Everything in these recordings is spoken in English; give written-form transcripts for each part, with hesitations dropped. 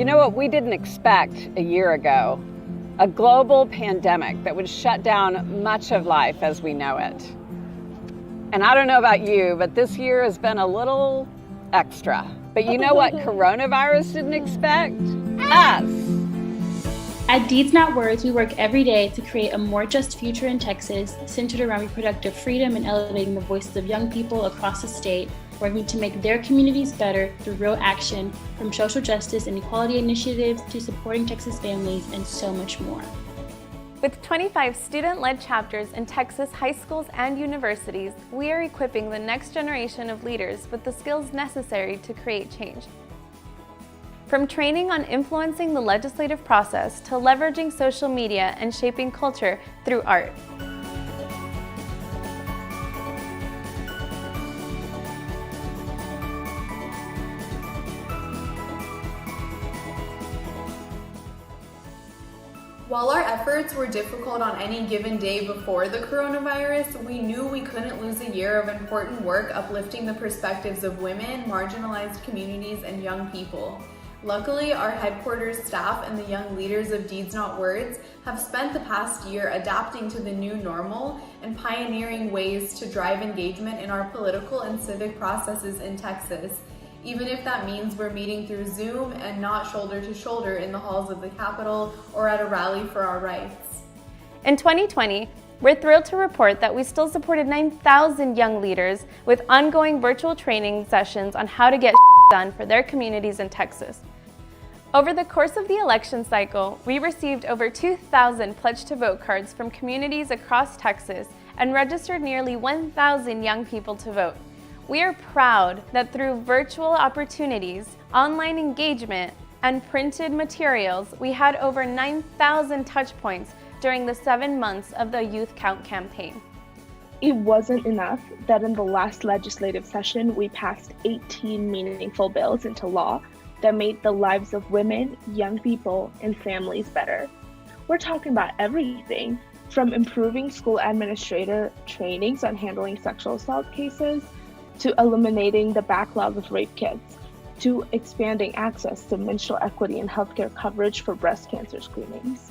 You know what we didn't expect a year ago? A global pandemic that would shut down much of life as we know it. And I don't know about you, but this year has been a little extra. But you know what coronavirus didn't expect? Us. At Deeds Not Words, we work every day to create a more just future in Texas, centered around reproductive freedom and elevating the voices of young people across the state, working to make their communities better through real action, from social justice and equality initiatives to supporting Texas families and so much more. With 25 student-led chapters in Texas high schools and universities, we are equipping the next generation of leaders with the skills necessary to create change. From training on influencing the legislative process to leveraging social media and shaping culture through art. While our efforts were difficult on any given day before the coronavirus, we knew we couldn't lose a year of important work uplifting the perspectives of women, marginalized communities, and young people. Luckily, our headquarters staff and the young leaders of Deeds Not Words have spent the past year adapting to the new normal and pioneering ways to drive engagement in our political and civic processes in Texas, even if that means we're meeting through Zoom and not shoulder to shoulder in the halls of the Capitol or at a rally for our rights. In 2020, we're thrilled to report that we still supported 9,000 young leaders with ongoing virtual training sessions on how to get done for their communities in Texas. Over the course of the election cycle, we received over 2,000 Pledge to Vote cards from communities across Texas and registered nearly 1,000 young people to vote. We are proud that through virtual opportunities, online engagement, and printed materials, we had over 9,000 touch points during the 7 months of the Youth Count campaign. It wasn't enough that in the last legislative session, we passed 18 meaningful bills into law that made the lives of women, young people, and families better. We're talking about everything from improving school administrator trainings on handling sexual assault cases, to eliminating the backlog of rape kits, to expanding access to menstrual equity and healthcare coverage for breast cancer screenings.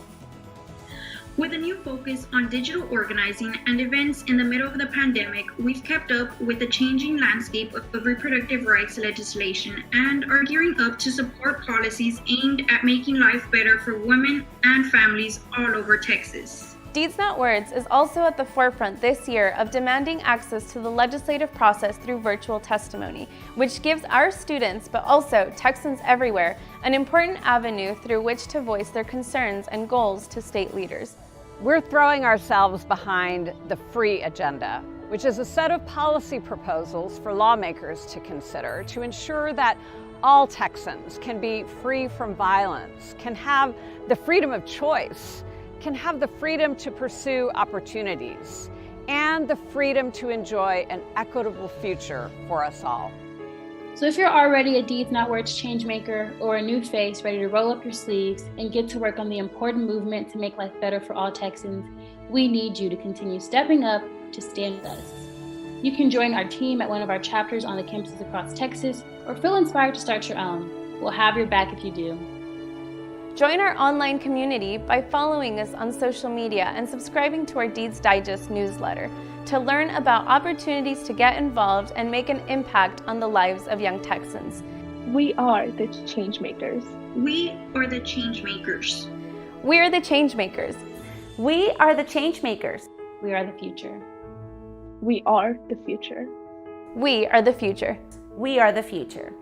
With a new focus on digital organizing and events in the middle of the pandemic, we've kept up with the changing landscape of reproductive rights legislation and are gearing up to support policies aimed at making life better for women and families all over Texas. Deeds Not Words is also at the forefront this year of demanding access to the legislative process through virtual testimony, which gives our students, but also Texans everywhere, an important avenue through which to voice their concerns and goals to state leaders. We're throwing ourselves behind the FREE agenda, which is a set of policy proposals for lawmakers to consider to ensure that all Texans can be free from violence, can have the freedom of choice, can have the freedom to pursue opportunities, and the freedom to enjoy an equitable future for us all. So if you're already a Deeds Not Words changemaker or a new face ready to roll up your sleeves and get to work on the important movement to make life better for all Texans, we need you to continue stepping up to stand with us. You can join our team at one of our chapters on the campuses across Texas or feel inspired to start your own. We'll have your back if you do. Join our online community by following us on social media and subscribing to our Deeds Digest newsletter to learn about opportunities to get involved and make an impact on the lives of young Texans. We are the changemakers. We are the changemakers. We are the changemakers. We are the changemakers. We are the future. We are the future. We are the future. We are the future.